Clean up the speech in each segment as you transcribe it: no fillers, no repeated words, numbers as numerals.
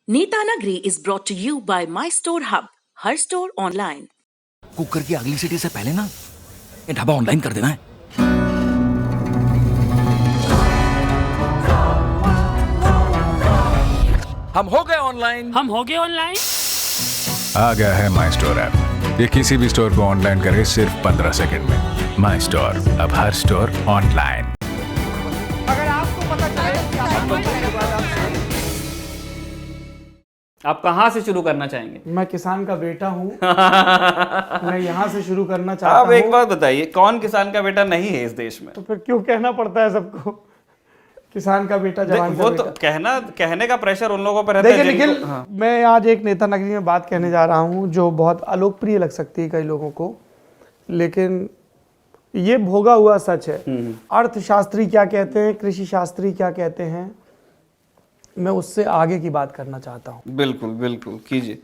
नीता नगरी is brought to you by My Store Hub, her store online. Cooker की अगली सीटी से पहले ना ये ढाबा ऑनलाइन कर देना है। हम हो गए ऑनलाइन। आ गया है माई स्टोर ऐप। ये किसी भी स्टोर को ऑनलाइन करे सिर्फ 15 सेकंड में। माई स्टोर, अब हर स्टोर ऑनलाइन। अगर आपको पता चले कि आप कहाँ से शुरू करना चाहेंगे? मैं किसान का बेटा हूँ मैं यहाँ से शुरू करना चाहता हूँ। आप एक बात बताइए, कौन किसान का बेटा नहीं है इस देश में? तो फिर क्यों कहना पड़ता है सबको किसान का बेटा, जवान का वो बेटा? तो कहने का प्रेशर उन लोगों पर रहता है। देखिए निखिल, मैं आज एक नेता नगरी में बात कहने जा रहा हूँ जो बहुत अलोकप्रिय लग सकती है कई लोगों को, लेकिन ये भोगा हुआ सच है। अर्थशास्त्री क्या कहते हैं, कृषि शास्त्री क्या कहते हैं, मैं उससे आगे की बात करना चाहता हूँ। बिल्कुल बिल्कुल कीजिए।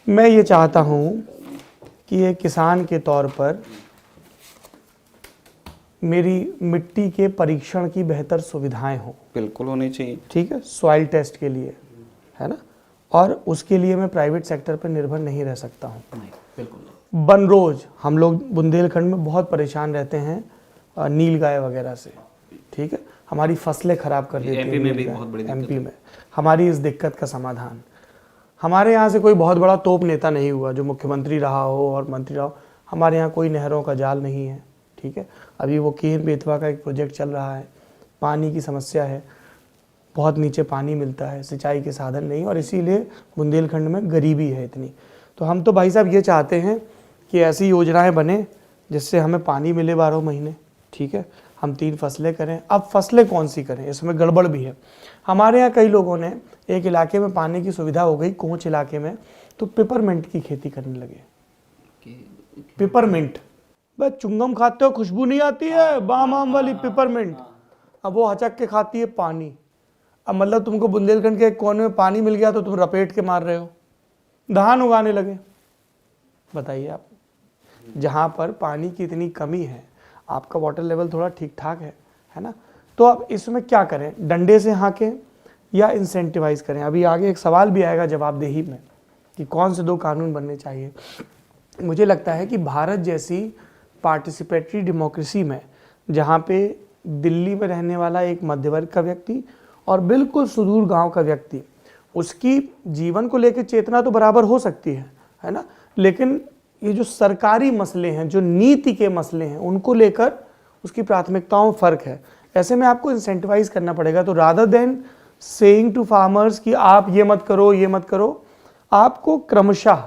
मैं ये चाहता हूँ कि एक किसान के तौर पर मेरी मिट्टी के परीक्षण की बेहतर सुविधाएं हों। बिल्कुल होनी चाहिए। ठीक है, सॉइल टेस्ट के लिए, है ना, और उसके लिए मैं प्राइवेट सेक्टर पर निर्भर नहीं रह सकता हूँ। बिल्कुल। बनरोज, हम लोग बुंदेलखंड में बहुत परेशान रहते हैं नील गाय वगैरह से। ठीक है, हमारी फसलें खराब कर देती हैं। एमपी में भी बहुत बड़ी दिक्कत एमपी में हमारी इस दिक्कत का समाधान, हमारे यहाँ से कोई बहुत बड़ा तोप नेता नहीं हुआ जो मुख्यमंत्री रहा हो और मंत्री रहा हो। हमारे यहाँ कोई नहरों का जाल नहीं है। ठीक है, अभी वो केन बेतवा का एक प्रोजेक्ट चल रहा है, पानी की समस्या है, बहुत नीचे पानी मिलता है, सिंचाई के साधन नहीं, और इसीलिए बुंदेलखंड में गरीबी है इतनी। तो हम तो भाई साहब ये चाहते हैं कि ऐसी योजनाएं बने जिससे हमें पानी मिले 12 महीने। ठीक है, हम 3 फसलें करें। अब फसलें कौन सी करें, इसमें गड़बड़ भी है। हमारे यहाँ कई लोगों ने, एक इलाके में पानी की सुविधा हो गई कोंच इलाके में, तो पिपरमिंट की खेती करने लगे। पिपरमिंट, बस चुंगम खाते हो खुशबू नहीं आती है, बाम आम वाली पिपरमिंट। अब वो हचक के खाती है पानी। अब मतलब तुमको बुंदेलखंड के एक कोने में पानी मिल गया तो तुम रपेट के मार रहे हो, धान उगाने लगे। बताइए आप, जहाँ पर पानी की इतनी कमी है, आपका वाटर लेवल थोड़ा ठीक ठाक है ना, तो अब इसमें क्या करें, डंडे से हाँकें या इंसेंटिवाइज करें? अभी आगे एक सवाल भी आएगा जवाबदेही में कि कौन से 2 कानून बनने चाहिए। मुझे लगता है कि भारत जैसी पार्टिसिपेटरी डेमोक्रेसी में, जहाँ पे दिल्ली में रहने वाला एक मध्य वर्ग का व्यक्ति और बिल्कुल सुदूर गांव का व्यक्ति, उसकी जीवन को लेकर चेतना तो बराबर हो सकती है ना, लेकिन ये जो सरकारी मसले हैं, जो नीति के मसले हैं, उनको लेकर उसकी प्राथमिकताओं में फ़र्क है। ऐसे में आपको इंसेंटिवाइज करना पड़ेगा। तो rather than saying to farmers कि आप ये मत करो, ये मत करो, आपको क्रमशः,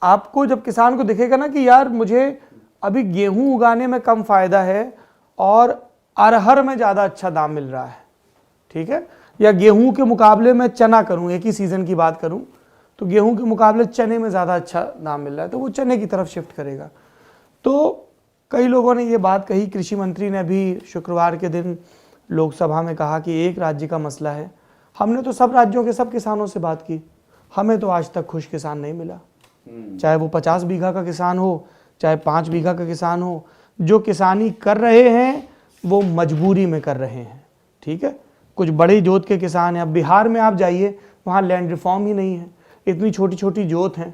आपको जब किसान को दिखेगा ना कि यार मुझे अभी गेहूं उगाने में कम फ़ायदा है और अरहर में ज़्यादा अच्छा दाम मिल रहा है, ठीक है, या गेहूं के मुकाबले में चना करूं, एक ही सीज़न की बात करूं तो गेहूं के मुकाबले चने में ज़्यादा अच्छा दाम मिल रहा है, तो वो चने की तरफ शिफ्ट करेगा। तो कई लोगों ने ये बात कही, कृषि मंत्री ने अभी शुक्रवार के दिन लोकसभा में कहा कि एक राज्य का मसला है। हमने तो सब राज्यों के सब किसानों से बात की, हमें तो आज तक खुश किसान नहीं मिला। चाहे वो 50 बीघा का किसान हो, चाहे 5 बीघा का किसान हो, जो किसानी कर रहे हैं वो मजबूरी में कर रहे हैं। ठीक है, कुछ बड़ी जोत के किसान हैं। अब बिहार में आप जाइए, वहाँ लैंड रिफॉर्म ही नहीं है, इतनी छोटी छोटी जोत हैं।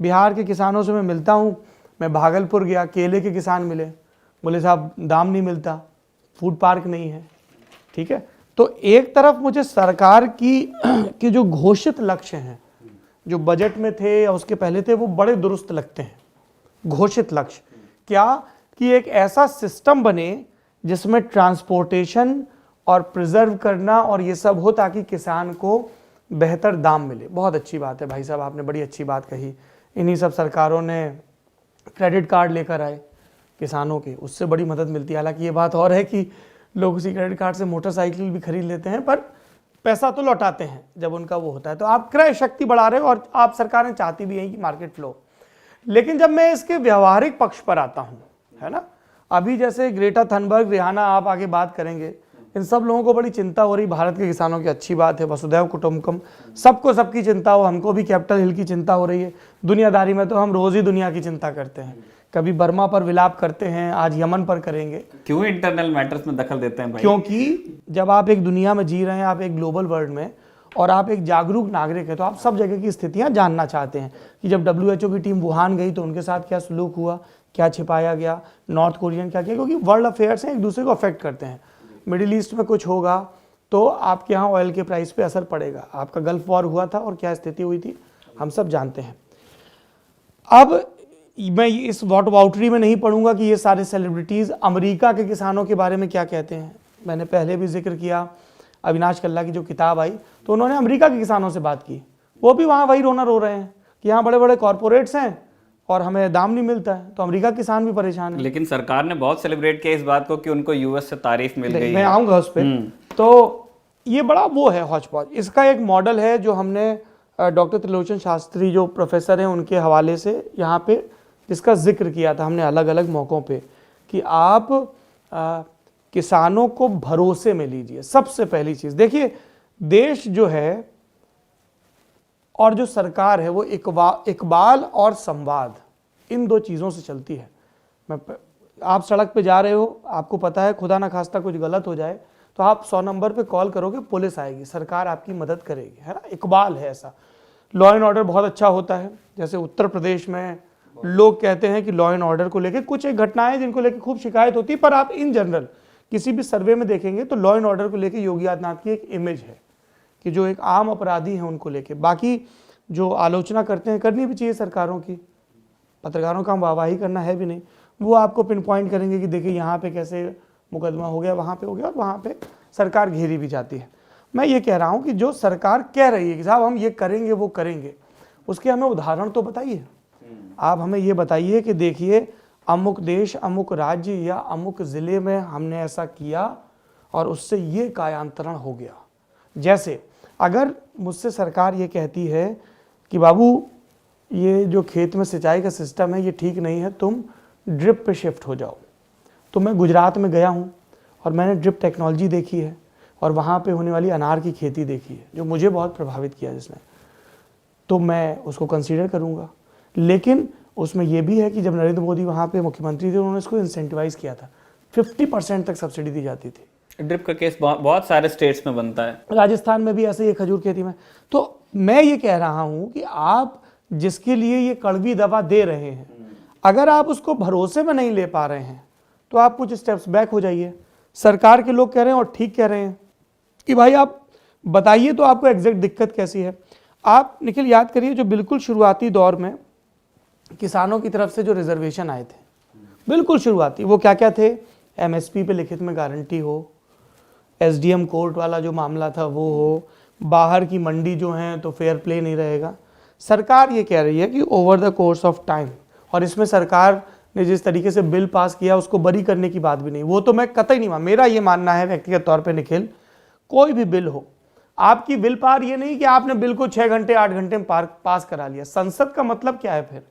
बिहार के किसानों से मैं मिलता हूँ, मैं भागलपुर गया, केले के किसान मिले, बोले साहब दाम नहीं मिलता, फूड पार्क नहीं है। ठीक है, तो एक तरफ मुझे सरकार की जो घोषित लक्ष्य हैं, जो बजट में थे या उसके पहले थे, वो बड़े दुरुस्त लगते हैं। घोषित लक्ष्य क्या कि एक ऐसा सिस्टम बने जिसमें ट्रांसपोर्टेशन और प्रिजर्व करना और ये सब हो ताकि किसान को बेहतर दाम मिले। बहुत अच्छी बात है भाई साहब, आपने बड़ी अच्छी बात कही। इन्हीं सब सरकारों ने क्रेडिट कार्ड लेकर आए किसानों के, उससे बड़ी मदद मिलती है। हालांकि ये बात और है कि लोग उसी क्रेडिट कार्ड से मोटरसाइकिल भी खरीद लेते हैं, पर पैसा तो लौटाते हैं जब उनका वो होता है। तो आप क्रय शक्ति बढ़ा रहे हो और आप सरकारें चाहती भी हैं कि मार्केट फ्लो। लेकिन जब मैं इसके व्यवहारिक पक्ष पर आता हूँ, है ना, अभी जैसे ग्रेटा थनबर्ग, रिहाना, आप आगे बात करेंगे, इन सब लोगों को बड़ी चिंता हो रही भारत के किसानों की। अच्छी बात है, वसुधैव कुटुंबकम, सबको सबकी चिंता हो, हमको भी कैपिटल हिल की चिंता हो रही है। दुनियादारी में तो हम रोज ही दुनिया की चिंता करते हैं, कभी बर्मा पर विलाप करते हैं, आज यमन पर करेंगे। क्यों इंटरनल मैटर्स में दखल देते हैं भाई? क्योंकि जब आप एक दुनिया में जी रहे हैं, आप एक ग्लोबल वर्ल्ड में, और आप एक जागरूक नागरिक है तो आप सब जगह की स्थितियां जानना चाहते हैं कि जब WHO की टीम वुहान गई तो उनके साथ क्या सलूक हुआ, क्या छिपाया गया, नॉर्थ कोरियन क्या किया, क्योंकि वर्ल्ड अफेयर्स हैं, एक दूसरे को अफेक्ट करते हैं। मिडिल ईस्ट में कुछ होगा तो आपके यहाँ ऑयल के प्राइस पे असर पड़ेगा। आपका गल्फ वॉर हुआ था और क्या स्थिति हुई थी हम सब जानते हैं। अब मैं इस वाउटरी में नहीं पढ़ूंगा कि ये सारे सेलिब्रिटीज़ अमेरिका के किसानों के बारे में क्या कहते हैं। मैंने पहले भी जिक्र किया, अविनाश कल्ला की जो किताब आई तो उन्होंने अमेरिका के किसानों से बात की, वो भी वहाँ वही रोना रो रहे हैं कि यहाँ बड़े बड़े कॉरपोरेट्स हैं और हमें दाम नहीं मिलता है, तो अमेरिका किसान भी परेशान है। लेकिन सरकार ने बहुत सेलिब्रेट किया इस बात को कि उनको यूएस से तारीफ मिल गई मैं है। आऊँगा उस पर। तो ये बड़ा वो है हौच पौच। इसका एक मॉडल है जो हमने डॉक्टर त्रिलोचन शास्त्री जो प्रोफेसर हैं उनके हवाले से यहाँ पे जिसका जिक्र किया था हमने अलग अलग मौक़ों पे कि आप किसानों को भरोसे में लीजिए। सबसे पहली चीज़ देखिए, देश जो है और जो सरकार है वो इकबाल और संवाद इन दो चीज़ों से चलती है। आप सड़क पे जा रहे हो, आपको पता है खुदा ना खास्ता कुछ गलत हो जाए तो आप 100 नंबर पे कॉल करोगे, पुलिस आएगी, सरकार आपकी मदद करेगी, है ना, इकबाल है ऐसा। लॉ एंड ऑर्डर बहुत अच्छा होता है। जैसे उत्तर प्रदेश में लोग कहते हैं कि लॉ एंड ऑर्डर को लेकर कुछ एक घटनाएं जिनको लेकर खूब शिकायत होती है, पर आप इन जनरल किसी भी सर्वे में देखेंगे तो लॉ एंड ऑर्डर को लेकर योगी आदित्यनाथ की एक इमेज है कि जो एक आम अपराधी हैं उनको लेके। बाकी जो आलोचना करते हैं करनी भी चाहिए सरकारों की, पत्रकारों का हम वाहवाही करना है भी नहीं, वो आपको पिन पॉइंट करेंगे कि देखिए यहाँ पे कैसे मुकदमा हो गया, वहाँ पे हो गया, और वहाँ पे सरकार घेरी भी जाती है। मैं ये कह रहा हूँ कि जो सरकार कह रही है कि साहब हम ये करेंगे वो करेंगे, उसके हमें उदाहरण तो बताइए। आप हमें ये बताइए कि देखिए अमुक देश, अमुक राज्य या अमुक ज़िले में हमने ऐसा किया और उससे ये कायांतरण हो गया। जैसे अगर मुझसे सरकार ये कहती है कि बाबू ये जो खेत में सिंचाई का सिस्टम है ये ठीक नहीं है, तुम ड्रिप पे शिफ्ट हो जाओ, तो मैं गुजरात में गया हूँ और मैंने ड्रिप टेक्नोलॉजी देखी है और वहाँ पे होने वाली अनार की खेती देखी है जो मुझे बहुत प्रभावित किया जिसने, तो मैं उसको कंसीडर करूँगा। लेकिन उसमें यह भी है कि जब नरेंद्र मोदी वहाँ पे मुख्यमंत्री थे उन्होंने इसको इंसेंटिवाइज किया था, 50% तक सब्सिडी दी जाती थी। ड्रिप का केस बहुत सारे स्टेट्स में बनता है, राजस्थान में भी ऐसे ही खजूर खेती में। तो मैं ये कह रहा हूँ कि आप जिसके लिए ये कड़वी दवा दे रहे हैं, अगर आप उसको भरोसे में नहीं ले पा रहे हैं तो आप कुछ स्टेप्स बैक हो जाइए। सरकार के लोग कह रहे हैं और ठीक कह रहे हैं कि भाई आप बताइए तो आपको एग्जैक्ट दिक्कत कैसी है। आप निखिल याद करिए जो बिल्कुल शुरुआती दौर में किसानों की तरफ से जो रिजर्वेशन आए थे, बिल्कुल शुरुआती, वो क्या क्या थे, MSP पे लिखित में गारंटी हो, SDM कोर्ट वाला जो मामला था वो हो, बाहर की मंडी जो हैं तो फेयर प्ले नहीं रहेगा। सरकार ये कह रही है कि over the course of time, और इसमें सरकार ने जिस तरीके से बिल पास किया उसको बरी करने की बात भी नहीं, वो तो मैं कतई नहीं मेरा ये मानना है व्यक्तिगत तौर पे निखिल, कोई भी बिल हो, आपकी बिल पार ये नहीं कि आपने बिल को 6 घंटे 8 घंटे में पास करा लिया। संसद का मतलब क्या है फिर?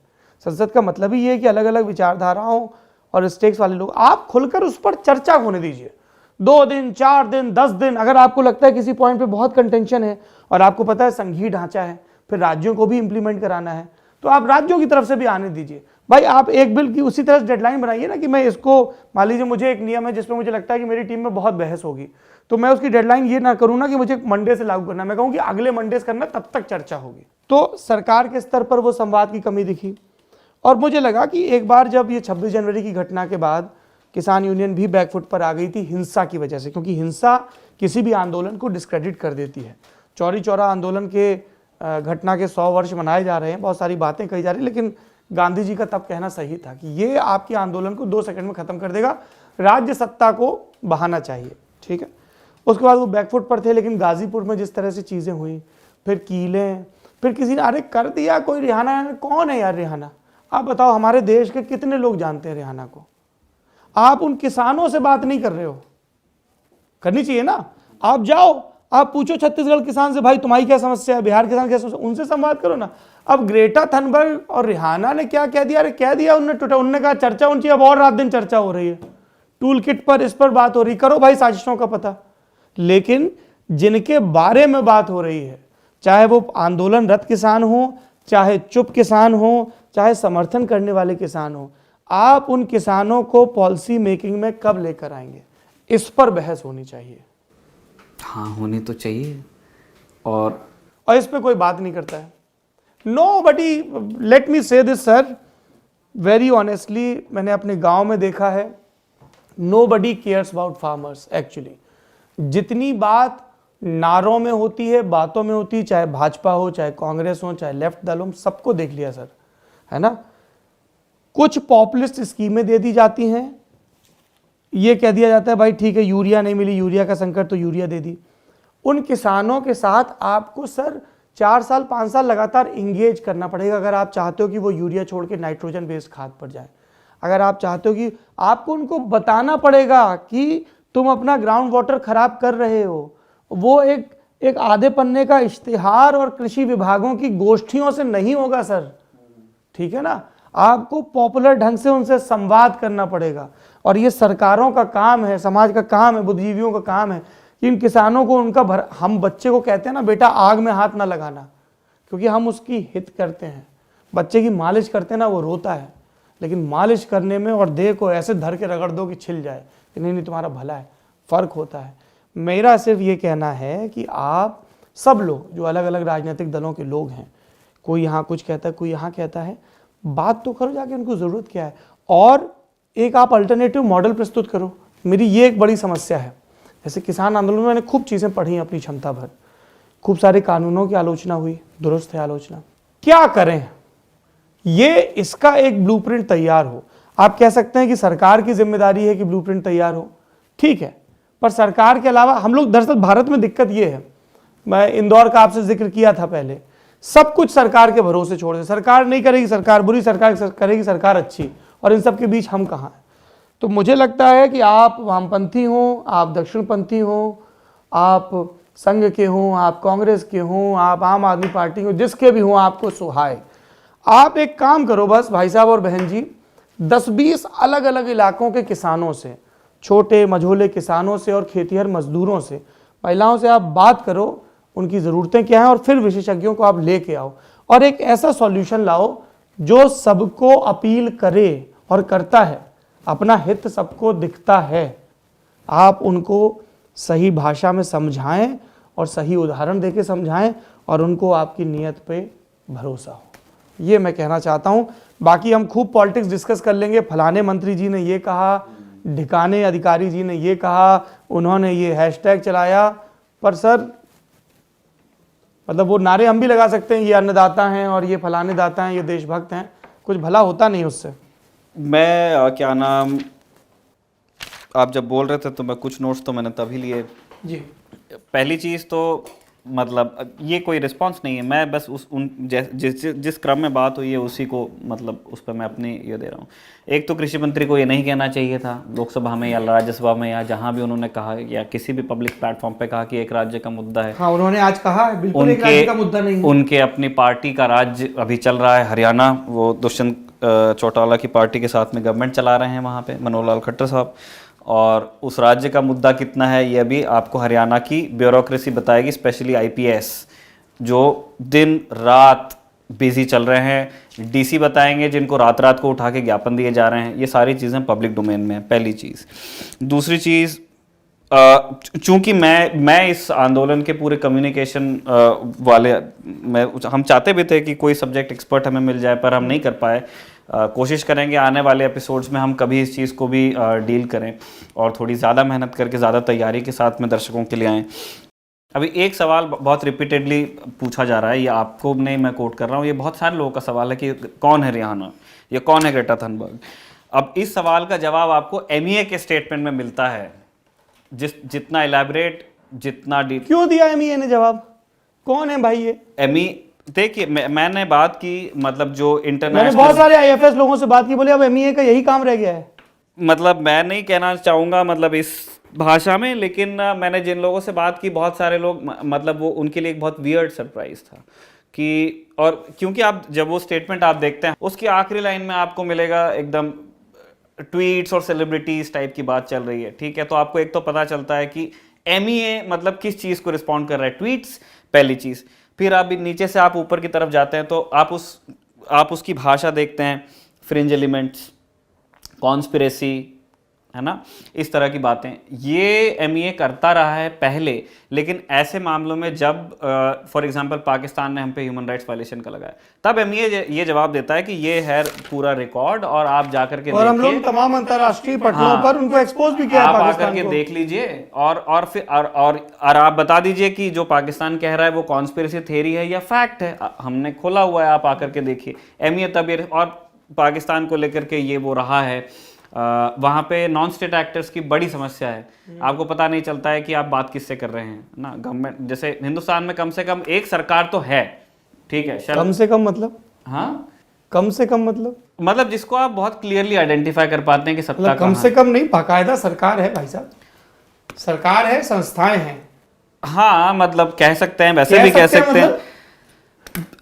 संसद का मतलब ही ये है कि अलग अलग विचारधाराओं और स्टेक्स वाले लोग, आप खुलकर उस पर चर्चा होने दीजिए। 2 दिन 4 दिन 10 दिन, अगर आपको लगता है किसी पॉइंट पे बहुत कंटेंशन है और आपको पता है संघीय ढांचा है, फिर राज्यों को भी इंप्लीमेंट कराना है, तो आप राज्यों की तरफ से भी आने दीजिए। भाई आप एक बिल की उसी तरह डेडलाइन बनाइए ना कि मैं इसको, मान लीजिए मुझे एक नियम है जिसमें मुझे लगता है कि मेरी टीम में बहुत बहस होगी, तो मैं उसकी डेडलाइन ये ना करूँ ना कि मुझे मंडे से लागू करना, मैं कहूँ कि अगले मंडे से करना, तब तक चर्चा होगी। तो सरकार के स्तर पर वो संवाद की कमी दिखी और मुझे लगा कि एक बार जब ये 26 जनवरी की घटना के बाद किसान यूनियन भी बैकफुट पर आ गई थी हिंसा की वजह से, क्योंकि हिंसा किसी भी आंदोलन को डिस्क्रेडिट कर देती है। चौरी चौरा आंदोलन के घटना के 100 वर्ष मनाए जा रहे हैं, बहुत सारी बातें कही जा रही, लेकिन गांधी जी का तब कहना सही था कि ये आपके आंदोलन को 2 सेकंड में खत्म कर देगा, राज्य सत्ता को बहाना चाहिए, ठीक है। उसके बाद वो बैकफुट पर थे, लेकिन गाजीपुर में जिस तरह से चीज़ें हुई, फिर कीलें, फिर किसी ने अरे कर दिया कोई, रिहाना, कौन है यार रिहाना? आप बताओ, हमारे देश के कितने लोग जानते हैं रिहाना को? आप उन किसानों से बात नहीं कर रहे हो, करनी चाहिए ना। आप जाओ, आप पूछो छत्तीसगढ़ किसान से, भाई तुम्हारी क्या समस्या है, बिहार किसान क्या समस्या, उनसे संवाद करो ना। अब ग्रेटा थनबर्ग और रिहाना ने क्या कह दिया? अरे कह दिया उन्होंने कहा चर्चा होनी चाहिए, अब और रात दिन चर्चा हो रही है, टूल किट पर इस पर बात हो रही, करो भाई साजिशों का पता। लेकिन जिनके बारे में बात हो रही है, चाहे वो आंदोलनरत किसान हो, चाहे चुप किसान हो, चाहे समर्थन करने वाले किसान हो, आप उन किसानों को पॉलिसी मेकिंग में कब लेकर आएंगे, इस पर बहस होनी चाहिए। हाँ होनी तो चाहिए। और इस पे कोई बात नहीं करता है। नो बडी, लेट मी से दिस सर वेरी ऑनेस्टली, मैंने अपने गांव में देखा है, nobody cares about farmers actually. जितनी बात नारों में होती है, बातों में होती है, चाहे भाजपा हो, चाहे कांग्रेस हो, चाहे लेफ्ट दल हो, सबको देख लिया सर, है ना। कुछ पॉपुलिस्ट स्कीमें दे दी जाती हैं, ये कह दिया जाता है भाई ठीक है यूरिया नहीं मिली, यूरिया का संकट, तो यूरिया दे दी। उन किसानों के साथ आपको सर 4 साल 5 साल लगातार इंगेज करना पड़ेगा अगर आप चाहते हो कि वो यूरिया छोड़ के नाइट्रोजन बेस्ड खाद पर जाए। अगर आप चाहते हो कि आपको उनको बताना पड़ेगा कि तुम अपना ग्राउंड वाटर खराब कर रहे हो, वो एक आधे पन्ने का इश्तिहार और कृषि विभागों की गोष्ठियों से नहीं होगा सर, ठीक है ना। आपको पॉपुलर ढंग से उनसे संवाद करना पड़ेगा, और ये सरकारों का काम है, समाज का काम है, बुद्धिजीवियों का काम है कि इन किसानों को उनका हम बच्चे को कहते हैं ना बेटा आग में हाथ ना लगाना, क्योंकि हम उसकी हित करते हैं। बच्चे की मालिश करते हैं ना, वो रोता है, लेकिन मालिश करने में और देह को ऐसे धर के रगड़ दो कि छिल जाए कि नहीं तुम्हारा भला है, फ़र्क होता है। मेरा सिर्फ ये कहना है कि आप सब लोग जो अलग अलग राजनीतिक दलों के लोग हैं, कोई यहाँ कुछ कहता है, कोई यहाँ कहता है, बात तो करो जाके उनको ज़रूरत क्या है, और एक आप अल्टरनेटिव मॉडल प्रस्तुत करो। मेरी ये एक बड़ी समस्या है, जैसे किसान आंदोलन में मैंने खूब चीज़ें पढ़ी अपनी क्षमता भर, खूब सारे कानूनों की आलोचना हुई, दुरुस्त है आलोचना, क्या करें ये इसका एक ब्लूप्रिंट तैयार हो। आप कह सकते हैं कि सरकार की जिम्मेदारी है कि ब्लूप्रिंट तैयार हो, ठीक है, पर सरकार के अलावा हम लोग, दरअसल भारत में दिक्कत ये है, मैं इंदौर का आपसे जिक्र किया था पहले, सब कुछ सरकार के भरोसे छोड़ दे, सरकार नहीं करेगी सरकार बुरी, सरकार करेगी सरकार अच्छी, और इन सब के बीच हम कहाँ हैं। तो मुझे लगता है कि आप वामपंथी हों, आप दक्षिणपंथी हों, आप संघ के हों, आप कांग्रेस के हों, आप आम आदमी पार्टी हो, जिसके भी हों, आपको सुहाए, आप एक काम करो बस भाई साहब और बहन जी, 10-20 अलग अलग इलाकों के किसानों से, छोटे मझोले किसानों से और खेतिहर मजदूरों से, महिलाओं से आप बात करो, उनकी ज़रूरतें क्या हैं, और फिर विशेषज्ञों को आप लेके आओ और एक ऐसा सॉल्यूशन लाओ जो सबको अपील करे और करता है, अपना हित सबको दिखता है। आप उनको सही भाषा में समझाएं और सही उदाहरण देके समझाएं, और उनको आपकी नीयत पे भरोसा हो, ये मैं कहना चाहता हूं। बाकी हम खूब पॉलिटिक्स डिस्कस कर लेंगे, फलाने मंत्री जी ने ये कहा, ढिकाने अधिकारी जी ने ये कहा, उन्होंने ये हैशटैग चलाया, पर सर मतलब वो नारे हम भी लगा सकते हैं, ये अन्नदाता हैं और ये फलाने दाता हैं, ये देशभक्त हैं, कुछ भला होता नहीं उससे। मैं क्या नाम, आप जब बोल रहे थे तो मैं कुछ नोट्स तो मैंने तभी लिए जी। पहली चीज़ तो मतलब ये कोई रिस्पांस नहीं है, मैं बस जिस क्रम में बात हुई है उसी को मतलब उस पर मैं अपनी ये दे रहा हूँ। एक तो कृषि मंत्री को ये नहीं कहना चाहिए था लोकसभा में या राज्यसभा में या जहाँ भी उन्होंने कहा या किसी भी पब्लिक प्लेटफॉर्म पे कहा कि एक राज्य का मुद्दा है। हाँ, उन्होंने आज कहा है, बिल्कुल एक राज्य का मुद्दा नहीं है। उनके अपनी पार्टी का राज्य अभी चल रहा है हरियाणा, वो दुष्यंत चौटाला की पार्टी के साथ में गवर्नमेंट चला रहे हैं वहाँ पे मनोहर लाल खट्टर साहब, और उस राज्य का मुद्दा कितना है ये भी आपको हरियाणा की ब्यूरोक्रेसी बताएगी, स्पेशली आईपीएस जो दिन रात बिजी चल रहे हैं, डीसी बताएंगे जिनको रात रात को उठा के ज्ञापन दिए जा रहे हैं। ये सारी चीज़ें पब्लिक डोमेन में है, पहली चीज़। दूसरी चीज़, चूंकि मैं इस आंदोलन के पूरे कम्युनिकेशन वाले हम चाहते भी थे कि कोई सब्जेक्ट एक्सपर्ट हमें मिल जाए, पर हम नहीं कर पाए। कोशिश करेंगे आने वाले एपिसोड्स में हम कभी इस चीज़ को भी डील करें और थोड़ी ज़्यादा मेहनत करके ज़्यादा तैयारी के साथ में दर्शकों के लिए आएँ। अभी एक सवाल बहुत रिपीटेडली पूछा जा रहा है, ये आपको नहीं मैं कोट कर रहा हूँ, ये बहुत सारे लोगों का सवाल है कि कौन है रिहाना या कौन है ग्रेटा थनबर्ग। अब इस सवाल का जवाब आपको एमईए के स्टेटमेंट में मिलता है, जितना इलेबरेट जितना डीप। क्यों दिया एमईए ने जवाब, कौन है भाई ये एमईए? देखिए मैंने बात की, मतलब जो इंटरनेशनल, मैंने बहुत सारे आईएफएस लोगों से बात की, बोले अब एमईए का यही काम रह गया है। मतलब मैं नहीं कहना चाहूँगा मतलब इस भाषा में, लेकिन मैंने जिन लोगों से बात की बहुत सारे लोग मतलब वो उनके लिए एक बहुत वियर्ड सरप्राइज था कि, और क्योंकि आप जब वो स्टेटमेंट आप देखते हैं उसकी आखिरी लाइन में आपको मिलेगा एकदम ट्वीट्स और सेलिब्रिटीज टाइप की बात चल रही है, ठीक है। तो आपको एक तो पता चलता है कि एमईए मतलब किस चीज़ को रिस्पॉन्ड कर रहा है, ट्वीट्स पहली चीज़। फिर आप नीचे से आप ऊपर की तरफ जाते हैं तो आप उसकी भाषा देखते हैं, फ्रिंज एलिमेंट्स, कॉन्स्पिरेसी, है ना, इस तरह की बातें ये एमईए करता रहा है पहले। लेकिन ऐसे मामलों में जब फॉर एग्जांपल पाकिस्तान ने हम पे ह्यूमन राइट्स वायलेशन का लगाया, तब एमईए ये जवाब देता है कि ये है पूरा रिकॉर्ड और आप जाकर के और हम लोग देखिए, तमाम अंतर्राष्ट्रीय पटलों हाँ, पर उनको एक्सपोज भी किया है आप आकर पाकिस्तान के को। देख लीजिए और फिर और आप बता दीजिए कि जो पाकिस्तान कह रहा है वो कॉन्स्पिरेसी थ्योरी है या फैक्ट है। हमने खोला हुआ है, आप आकर के देखिए। एमईए तब ये और पाकिस्तान को लेकर के ये वो रहा है, वहाँ पे नॉन स्टेट एक्टर्स की बड़ी समस्या है। आपको पता नहीं चलता है कि आप बात किससे कर रहे हैं ना। गवर्नमेंट जैसे हिंदुस्तान में कम से कम एक सरकार तो है, ठीक है, कम से कम मतलब, हाँ, कम से कम मतलब जिसको आप बहुत क्लियरली आइडेंटिफाई कर पाते हैं कि सत्ता कम से कम नहीं, बाकायदा सरकार है भाई साहब, सरकार है, संस्थाएं हैं। हाँ, मतलब कह सकते हैं, वैसे भी कह सकते हैं।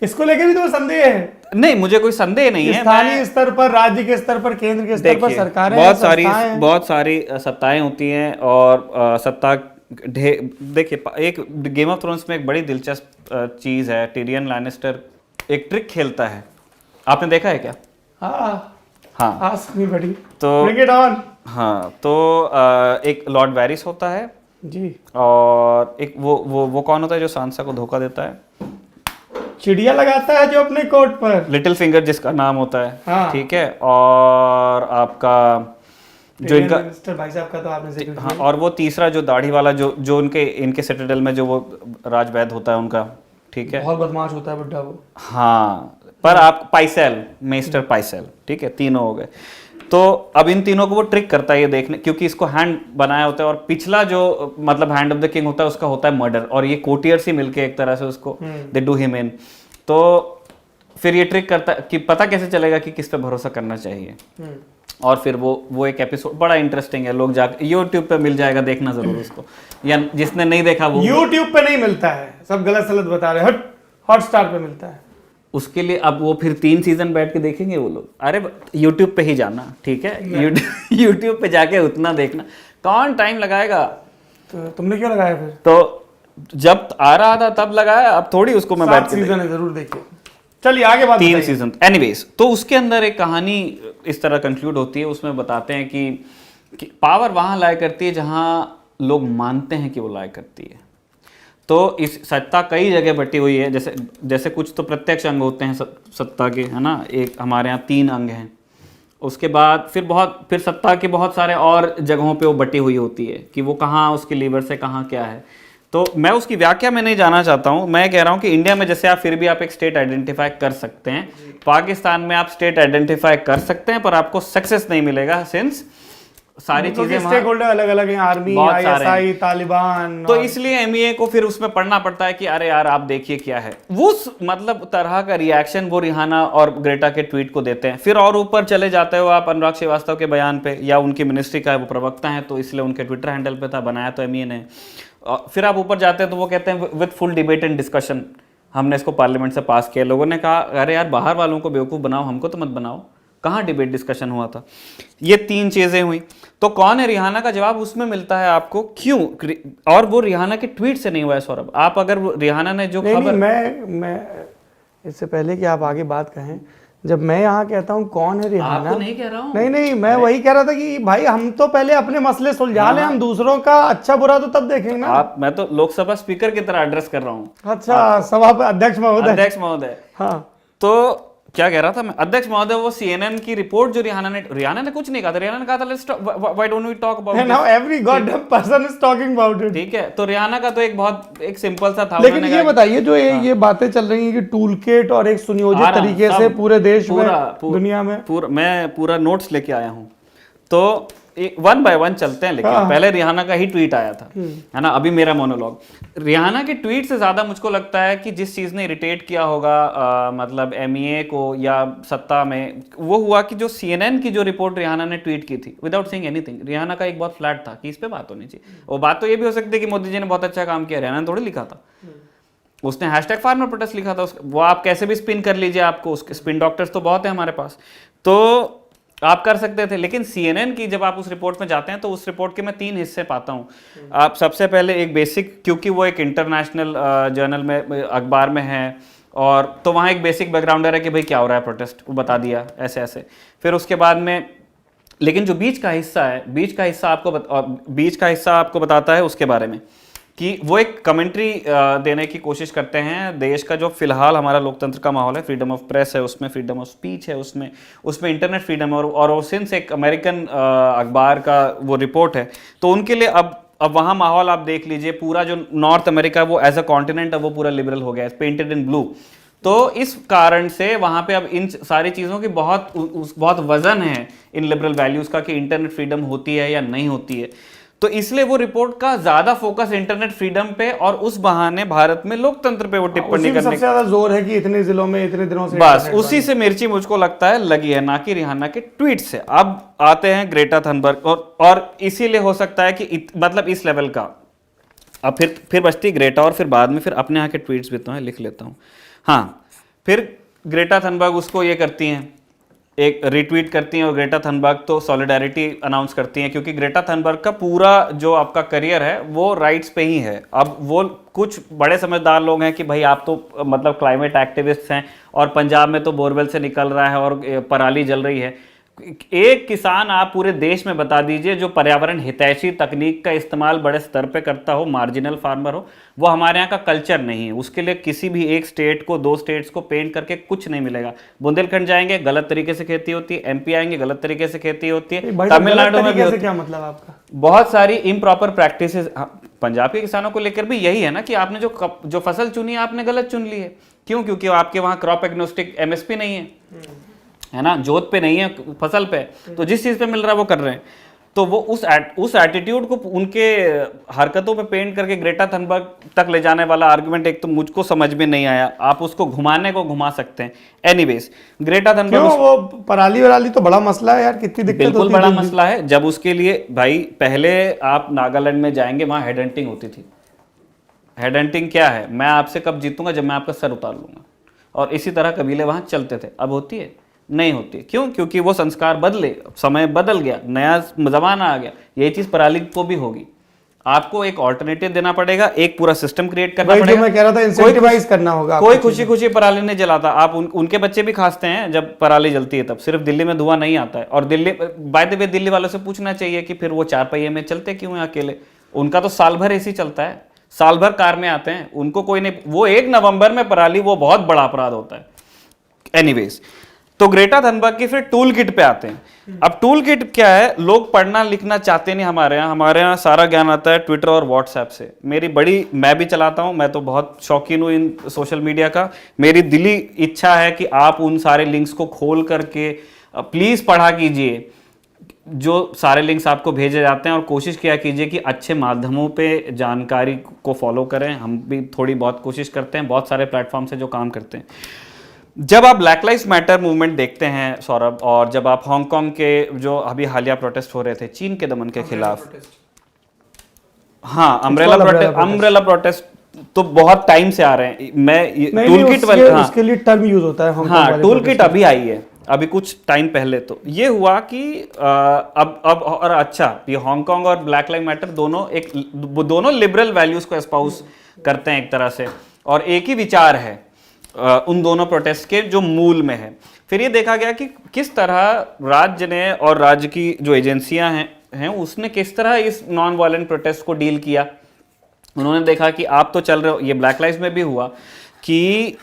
इसको लेके भी तो संदेह है। नहीं, मुझे कोई संदेह नहीं है। स्थानीय स्तर पर, राज्य के स्तर पर, केंद्र के स्तर पर सरकारें, बहुत सारी सत्ताएं होती हैं और सत्ता देखिए, एक गेम ऑफ थ्रोन्स में एक बड़ी दिलचस्प चीज है, टिरियन लैनिस्टर एक ट्रिक खेलता है, आपने देखा है क्या? हाँ, आस्क मी बड़ी, तो ब्रिंग इट ऑन। हाँ, तो एक लॉर्ड वैरिस होता है जी, और एक वो कौन होता है जो सांसा को धोखा देता है? चिड़िया लगाता है जो अपने कोट पर, लिटिल फिंगर जिसका नाम होता है, हाँ। ठीक है। और आपका जो इनका मिस्टर भाई साहब का तो आपने जिक्र हाँ, किया। और वो तीसरा जो दाढ़ी वाला जो इनके सिटाडेल में जो वो राजवैद होता है उनका, ठीक है, बहुत बदमाश होता है बुड्ढा वो। हाँ, पर आप पाइसेल, मेस्टर पाइसेल, ठीक है, तीनों हो गए। तो अब इन तीनों को वो ट्रिक करता है ये देखने, क्योंकि इसको हैंड बनाया होता है और पिछला जो मतलब हैंड ऑफ द किंग होता है उसका होता है मर्डर, और ये कोटियर्स ही मिलके एक तरह से उसको दे डू हिम इन। तो फिर ये ट्रिक करता है कि पता कैसे चलेगा कि किस पे भरोसा करना चाहिए। और फिर वो एक एपिसोड बड़ा इंटरेस्टिंग है, लोग जाकर यूट्यूब पे मिल जाएगा, देखना जरूर उसको, या जिसने नहीं देखा वो यूट्यूब पे नहीं मिलता है, सब गलत सलत बता रहे हैं, हॉटस्टार पे मिलता है। उसके लिए अब वो फिर 3 सीजन बैठ के देखेंगे वो लोग। अरे यूट्यूब पे ही जाना, ठीक है, यूट्यूब पे जाके उतना देखना, कौन टाइम लगाएगा? तो तुमने क्यों लगाया फिर? तो जब आ रहा था तब लगाया, अब थोड़ी उसको मैं बैठ 7 के सीजन है, जरूर देखिए। चलिए आगे बात 3 बताइए। Season anyways. तो उसके अंदर एक कहानी इस तरह कंक्लूड होती है, उसमें बताते हैं कि पावर वहां लाया करती है जहां लोग मानते हैं कि वो लाया करती है। तो इस सत्ता कई जगह बटी हुई है, जैसे कुछ तो प्रत्यक्ष अंग होते हैं सत्ता के, है ना, एक हमारे यहाँ 3 अंग हैं। उसके बाद फिर सत्ता के बहुत सारे और जगहों पे वो बटी हुई होती है कि वो कहाँ उसके लीवर से कहाँ क्या है। तो मैं उसकी व्याख्या में नहीं जाना चाहता हूँ, मैं कह रहा हूँ कि इंडिया में जैसे आप फिर भी आप एक स्टेट आइडेंटिफाई कर सकते हैं, पाकिस्तान में आप स्टेट आइडेंटिफाई कर सकते हैं, पर आपको सक्सेस नहीं मिलेगा, सिंस सारी चीजें स्टेक होल्डर अलग अलग हैं, आर्मी, बहुत सारे आईएसआई, तालिबान। तो इसलिए एमईए को फिर उसमें पढ़ना पड़ता है कि अरे यार आप देखिए क्या है वो मतलब तरह का रिएक्शन वो रिहाना और ग्रेटा के ट्वीट को देते हैं। फिर और ऊपर चले जाते हो आप अनुराग श्रीवास्तव के बयान पे, या उनकी मिनिस्ट्री का वो प्रवक्ता है तो इसलिए उनके ट्विटर हैंडल पे था, बनाया तो एमईए ने। फिर आप ऊपर जाते हैं तो वो कहते हैं with full debate and discussion, हमने इसको पार्लियामेंट से पास किया। लोगों ने कहा अरे यार बाहर वालों को बेवकूफ़ बनाओ, हमको तो मत बनाओ, कहाँ डिबेट डिस्कशन हुआ था। ये 3 चीजें हुई। तो कौन है रिहाना का जवाब उसमें मिलता है आपको, क्यों, और वो रिहाना के ट्वीट से नहीं हुआ है सौरभ। आप अगर रिहाना ने जो खबर, मैं इससे पहले कि आप आगे बात कहें, जब मैं यहाँ कहता हूँ कौन है रिहाना, आपको नहीं कह रहा हूँ, नहीं मैं वही कह रहा था कि भाई हम तो पहले अपने मसले सुलझा लें, हम दूसरों का अच्छा बुरा तो तब देखेंगे ना। मैं तो लोकसभा स्पीकर की तरह एड्रेस कर रहा हूँ। अच्छा, सभा अध्यक्ष महोदय। हाँ, तो क्या कह रहा था मैं, अध्यक्ष महोदय, वो सीएनएन की रिपोर्ट जो रिहाना ने कुछ नहीं कहा था। रिहाना ने कहा था let's why don't we talk about this, now every goddamn person is talking about it. ठीक है। तो रिहाना का तो एक सिंपल सा था। लेकिन ये बताइए जो ये बातें चल रही हैं कि टूल किट और एक सुनियोजित तरीके से पूरे देश में, दुनिया में, मैं पूरा नोट्स लेके आया हूँ, तो 1 बाय 1 चलते हैं। लेकिन पहले रिहाना का ही ट्वीट आया था, है ना, अभी मेरा मोनोलॉग। रिहाना के ट्वीट से ज्यादा मुझको लगता है कि जिस चीज ने इरिटेट किया होगा मतलब एमईए को या सत्ता में, वो हुआ कि जो सीएनएन की जो रिपोर्ट रिहाना ने ट्वीट की थी विदाउट सेइंग एनीथिंग, रिहाना का एक बहुत फ्लैट था कि इस पे बात होनी चाहिए। वो बात तो ये भी हो सकती है कि मोदी जी ने बहुत अच्छा काम किया, रिहाना ने थोड़ी लिखा था, उसने #फार्मर प्रोटेस्ट लिखा था। वो आप कैसे भी स्पिन कर लीजिए, आपको उसके स्पिन डॉक्टर्स तो बहुत है हमारे पास, तो आप कर सकते थे। लेकिन सीएनएन की जब आप उस रिपोर्ट में जाते हैं तो उस रिपोर्ट के मैं 3 हिस्से पाता हूँ। आप सबसे पहले एक बेसिक, क्योंकि वो एक इंटरनेशनल जर्नल में, अखबार में है, और तो वहाँ एक बेसिक बैकग्राउंडर है कि भाई क्या हो रहा है प्रोटेस्ट, वो बता दिया ऐसे ऐसे। फिर उसके बाद में लेकिन जो बीच का हिस्सा है, बीच का हिस्सा आपको बताता है उसके बारे में कि वो एक कमेंट्री देने की कोशिश करते हैं देश का जो फिलहाल हमारा लोकतंत्र का माहौल है, फ्रीडम ऑफ प्रेस है उसमें, फ्रीडम ऑफ स्पीच है उसमें इंटरनेट फ्रीडम है, और सिंस एक अमेरिकन अखबार का वो रिपोर्ट है, तो उनके लिए अब वहाँ माहौल आप देख लीजिए, पूरा जो नॉर्थ अमेरिका वो एज अ कॉन्टिनेंट है वो पूरा लिबरल हो गया है, पेंटेड इन ब्लू। तो इस कारण से वहां पे अब इन सारी चीजों की बहुत वजन है इन लिबरल वैल्यूज का कि इंटरनेट फ्रीडम होती है या नहीं होती है। तो इसलिए वो रिपोर्ट का ज्यादा फोकस इंटरनेट फ्रीडम पे और उस बहाने भारत में लोकतंत्र पे वो टिप्पणी करने सबसे ज्यादा जोर है कि इतने जिलों में इतने दिनों से बस उसी से मिर्ची मुझको लगता है लगी है, ना कि रिहाना के ट्वीट से। अब आते हैं ग्रेटा थनबर्ग और इसीलिए हो सकता है कि मतलब इस लेवल का। अब फिर बचती ग्रेटा और फिर बाद में फिर अपने यहाँ के ट्वीट्स भी तो हैं, लिख लेता हूँ। हाँ, फिर ग्रेटा थनबर्ग उसको ये करती हैं, एक रिट्वीट करती हैं, और ग्रेटा थनबर्ग तो सॉलिडारिटी अनाउंस करती हैं, क्योंकि ग्रेटा थनबर्ग का पूरा जो आपका करियर है वो राइट्स पे ही है। अब वो कुछ बड़े समझदार लोग हैं कि भाई आप तो मतलब क्लाइमेट एक्टिविस्ट हैं और पंजाब में तो बोरवेल से निकल रहा है और पराली जल रही है। एक किसान आप पूरे देश में बता दीजिए जो पर्यावरण हितैषी तकनीक का इस्तेमाल बड़े स्तर पे करता हो, मार्जिनल फार्मर हो, वो हमारे यहाँ का कल्चर नहीं है। उसके लिए किसी भी एक स्टेट को, दो स्टेट्स को पेंट करके कुछ नहीं मिलेगा। बुंदेलखंड जाएंगे गलत तरीके से खेती होती है, एमपी आएंगे गलत तरीके से खेती होती है, तमिलनाडु में भी क्या मतलब आपका? बहुत सारी इम्प्रॉपर प्रैक्टिसेस। पंजाब के किसानों को लेकर भी यही है ना कि आपने जो फसल चुनी आपने गलत चुन ली है। क्यों? क्योंकि आपके वहाँ क्रॉप एग्नोस्टिक एमएसपी नहीं है ना, जोत पे नहीं है, फसल पे, तो जिस चीज पे मिल रहा है वो कर रहे हैं। तो वो उस एटीट्यूड को उनके हरकतों पे पेंट करके ग्रेटा थनबर्ग तक ले जाने वाला आर्गुमेंट एक तो मुझको समझ में नहीं आया। आप उसको घुमाने को घुमा सकते हैं। एनीवेज, ग्रेटा थनबर्ग वो पराली वराली तो बड़ा मसला है यार, कितनी दिक्कत होती है। बिल्कुल बड़ा मसला है। जब उसके लिए भाई पहले आप नागालैंड में जाएंगे, वहां हेड हंटिंग होती थी। हेड हंटिंग क्या है? मैं आपसे कब जीतूंगा? जब मैं आपका सर उतार लूंगा। और इसी तरह कबीले वहां चलते थे। अब होती है? नहीं होती। क्यों? क्योंकि वो संस्कार बदले, समय बदल गया, नया जमाना आ गया। यही चीज पराली को भी होगी। आपको एक ऑल्टरनेटिव देना पड़ेगा, एक पूरा सिस्टम क्रिएट करना पड़ेगा। मैं कह रहा था इंसेंटिवाइज करना होगा। कोई खुशी खुशी पराली नहीं जलाता। आप उनके बच्चे भी खासते हैं जब पराली जलती है, तब सिर्फ दिल्ली में धुआं नहीं आता है। और Delhi, by the way, Delhi वालों से पूछना चाहिए कि फिर वो 4 पहिए में चलते क्यों हैं अकेले? उनका तो साल भर ऐसे चलता है, साल भर कार में आते हैं, उनको कोई नहीं। वो 1 नवंबर में पराली, वो बहुत बड़ा अपराध होता है। एनीवेज, तो ग्रेटा थनबर्ग की फिर टूल किट पे आते हैं। अब टूल किट क्या है? लोग पढ़ना लिखना चाहते नहीं हमारे यहाँ सारा ज्ञान आता है ट्विटर और व्हाट्सएप से। मैं भी चलाता हूँ, मैं तो बहुत शौकीन हूँ इन सोशल मीडिया का। मेरी दिली इच्छा है कि आप उन सारे लिंक्स को खोल करके प्लीज पढ़ा कीजिए जो सारे लिंक्स आपको भेजे जाते हैं, और कोशिश किया कीजिए कि अच्छे माध्यमों पे जानकारी को फॉलो करें। हम भी थोड़ी बहुत कोशिश करते हैं, बहुत सारे प्लेटफॉर्म से जो काम करते हैं। जब आप ब्लैक लाइव्स मैटर मूवमेंट देखते हैं सौरभ, और जब आप हांगकांग के जो अभी हालिया प्रोटेस्ट हो रहे थे चीन के दमन के खिलाफ, हाँ, अम्ब्रेला प्रोटेस्ट तो बहुत टाइम से आ रहे हैं। मैं टूल किट उसके लिए टर्म यूज होता है। हाँ, टूल किट अभी आई है, अभी कुछ टाइम पहले। तो ये हुआ कि अब और अच्छा, ये हांगकांग और ब्लैक लाइव मैटर दोनों लिबरल वैल्यूज को एस्पाउस करते हैं एक तरह से, और एक ही विचार है उन दोनों प्रोटेस्ट के जो मूल में है। फिर ये देखा गया कि किस तरह राज्य ने और राज्य की जो एजेंसियां हैं उसने किस तरह इस नॉन वायलेंट प्रोटेस्ट को डील किया। उन्होंने देखा कि आप तो चल रहे हो, ये ब्लैक लाइव्स में भी हुआ कि,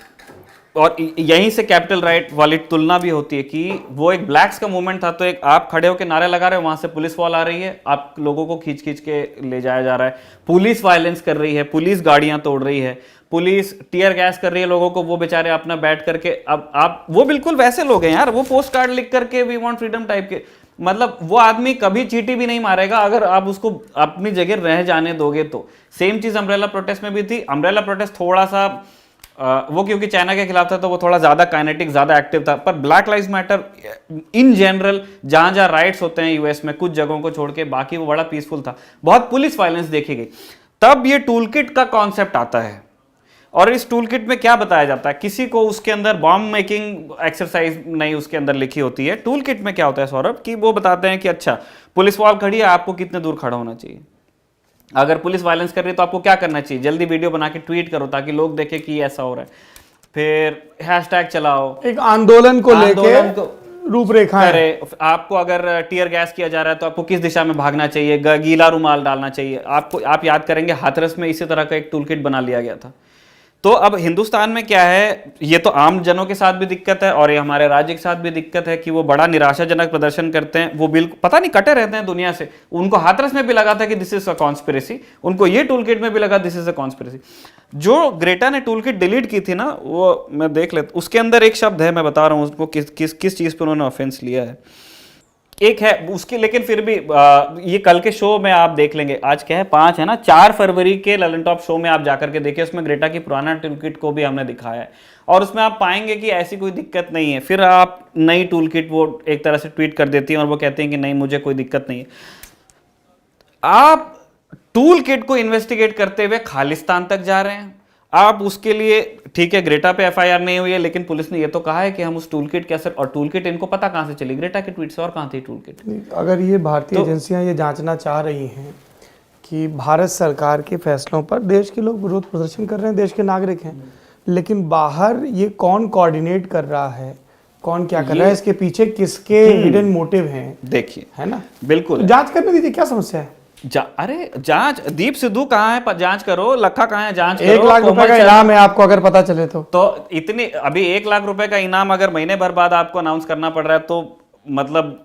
और यहीं से कैपिटल राइट वाली तुलना भी होती है कि वो एक ब्लैक्स का मूवमेंट था, तो एक आप खड़े होकर नारे लगा रहे हो, वहां से पुलिस वाल आ रही है, आप लोगों को खींच के ले जाया जा रहा है, पुलिस वायलेंस कर रही है, पुलिस गाड़ियां तोड़ रही है, पुलिस टीयर गैस कर रही है लोगों को, वो बेचारे अपना बैठ करके, अब आप वो बिल्कुल वैसे लोग हैं यार, वो पोस्ट कार्ड लिख करके वी वांट फ्रीडम टाइप के, मतलब वो आदमी कभी चींटी भी नहीं मारेगा अगर आप उसको अपनी जगह रह जाने दोगे तो। सेम चीज अम्ब्रेला प्रोटेस्ट में भी थी। अम्ब्रेला प्रोटेस्ट थोड़ा सा वो क्योंकि चाइना के खिलाफ था तो वो थोड़ा ज्यादा काइनेटिक, ज्यादा एक्टिव था, पर black lives matter in general जहां जहां राइट्स होते हैं यूएस में, कुछ जगहों को छोड़ के बाकी वो बड़ा पीसफुल था। बहुत पुलिस वायलेंस देखी गई। तब ये टूल किट का कॉन्सेप्ट आता है, और इस टूल किट में क्या बताया जाता है, किसी को उसके अंदर बॉम्ब मेकिंग एक्सरसाइज नहीं उसके अंदर लिखी होती है। टूल किट में क्या होता है सौरभ, कि वो बताते हैं कि अच्छा पुलिस वाल खड़ी है, आपको कितने दूर खड़ा होना चाहिए, अगर पुलिस वायलेंस कर रही है तो आपको क्या करना चाहिए, जल्दी वीडियो बना के ट्वीट करो ताकि लोग देखें कि ऐसा हो रहा है, फिर हैशटैग चलाओ, एक आंदोलन को लेके रूपरेखा है। करे, आपको अगर टीयर गैस किया जा रहा है तो आपको किस दिशा में भागना चाहिए, गीला रुमाल डालना चाहिए आपको। आप याद करेंगे हाथरस में इसी तरह का एक टूल किट बना लिया गया था। तो अब हिंदुस्तान में क्या है, ये तो आम जनों के साथ भी दिक्कत है और ये हमारे राज्य के साथ भी दिक्कत है कि वो बड़ा निराशाजनक प्रदर्शन करते हैं। वो बिल्कुल पता नहीं कटे रहते हैं दुनिया से। उनको हाथरस में भी लगा था कि दिस इज अ कॉन्स्पिरेसी, उनको ये टूल किट में भी लगा दिस इज अ कॉन्स्पिरेसी। जो ग्रेटा ने टूल किट डिलीट की थी ना, वो मैं देख लेता, उसके अंदर एक शब्द है, मैं बता रहा हूँ उसको किस चीज़ पर उन्होंने ऑफेंस लिया है। एक है उसकी, लेकिन फिर भी ये कल के शो में आप देख लेंगे। आज क्या है, 5 है ना, 4 फरवरी के ललन टॉप शो में आप जाकर के देखिए, उसमें ग्रेटा की पुराना टूल किट को भी हमने दिखाया है और उसमें आप पाएंगे कि ऐसी कोई दिक्कत नहीं है। फिर आप नई टूल किट वो एक तरह से ट्वीट कर देती हैं और वो कहते हैं कि नहीं मुझे कोई दिक्कत नहीं है। आप टूल किट को इन्वेस्टिगेट करते हुए खालिस्तान तक जा रहे हैं। आप उसके लिए ठीक है, ग्रेटा पे एफआईआर नहीं हुई है, लेकिन पुलिस ने ये तो कहा है कि हम उस टूल किट के असर, और टूल किट इनको पता कहाँ से चली, ग्रेटा के ट्वीट से, और कहाँ थी टूल किट। अगर ये भारतीय एजेंसियां ये जांचना चाह रही हैं कि भारत सरकार के फैसलों पर देश के लोग विरोध प्रदर्शन कर रहे हैं, देश के नागरिक हैं, लेकिन बाहर ये कौन कोऑर्डिनेट कर रहा है, कौन क्या कर रहा है, इसके पीछे किसके हिडन मोटिव हैं, देखिए, है ना। बिल्कुल तो जांच करने दीजिए, क्या समस्या है। अरे जांच, दीप सिद्धू कहाँ है, जांच करो, लखा कहाँ है, जांच करो। 1 लाख रुपए का इनाम है आपको अगर पता चले तो इतनी, अभी 1 लाख रुपए का इनाम अगर महीने भर बाद आपको अनाउंस करना पड़ रहा है तो मतलब,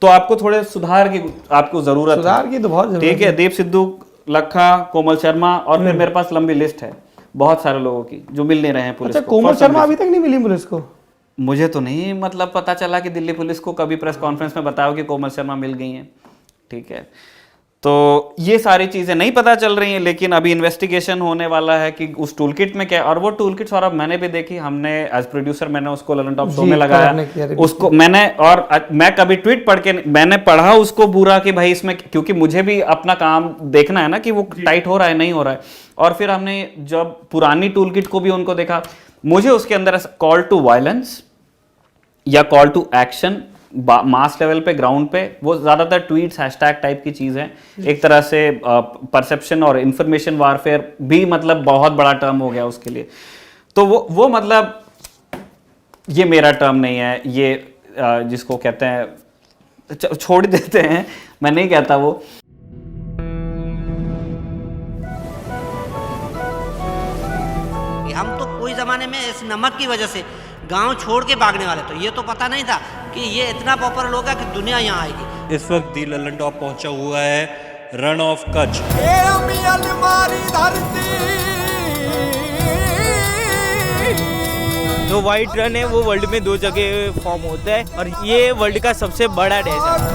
तो आपको थोड़े सुधार की आपको जरूरत है। सुधार की तो बहुत जरूरत है। ठीक है, दीप सिद्धू, लखा, कोमल शर्मा, और फिर मेरे पास लंबी लिस्ट है बहुत सारे लोगों की जो मिल नहीं रहे हैं पुलिस अच्छा, को। कोमल शर्मा अभी तक नहीं मिली पुलिस को। मुझे तो नहीं मतलब पता चला कि दिल्ली पुलिस को कभी प्रेस कॉन्फ्रेंस में बताओ कि कोमल शर्मा मिल गई हैं। ठीक है, तो ये सारी चीज़ें नहीं पता चल रही हैं, लेकिन अभी इन्वेस्टिगेशन होने वाला है कि उस टूल किट में क्या। और वो टूल किट सौरभ मैंने भी देखी, हमने एज प्रोड्यूसर मैंने उसको ललन टॉप शो में लगाया, उसको मैंने, और मैं कभी ट्वीट पढ़ के मैंने पढ़ा उसको बुरा कि भाई इसमें, क्योंकि मुझे भी अपना काम देखना है ना कि वो टाइट हो रहा है नहीं हो रहा है। और फिर हमने जब पुरानी टूल किट को भी उनको देखा, मुझे उसके अंदर कॉल टू वायलेंस या call to action mass level पे, ग्राउंड पे, वो ज्यादातर ट्वीट्स, हैशटैग टाइप की चीज है। एक तरह से परसेप्शन और इंफॉर्मेशन वारफेयर भी मतलब बहुत बड़ा टर्म हो गया उसके लिए। तो वो मतलब ये मेरा टर्म नहीं है, ये जिसको कहते हैं छोड़ देते हैं, मैं नहीं कहता वो। हम तो कोई ज़माने में इस नमक की वजह से गांव छोड़ के भागने वाले, तो ये तो पता नहीं था कि ये इतना पॉपुलर होगा कि दुनिया यहाँ आएगी। इस वक्त दी ललन टॉप पहुंचा हुआ है रन ऑफ कच्छ। जो वाइट रन है वो वर्ल्ड में 2 जगह फॉर्म होता है और ये वर्ल्ड का सबसे बड़ा डेजर्ट है।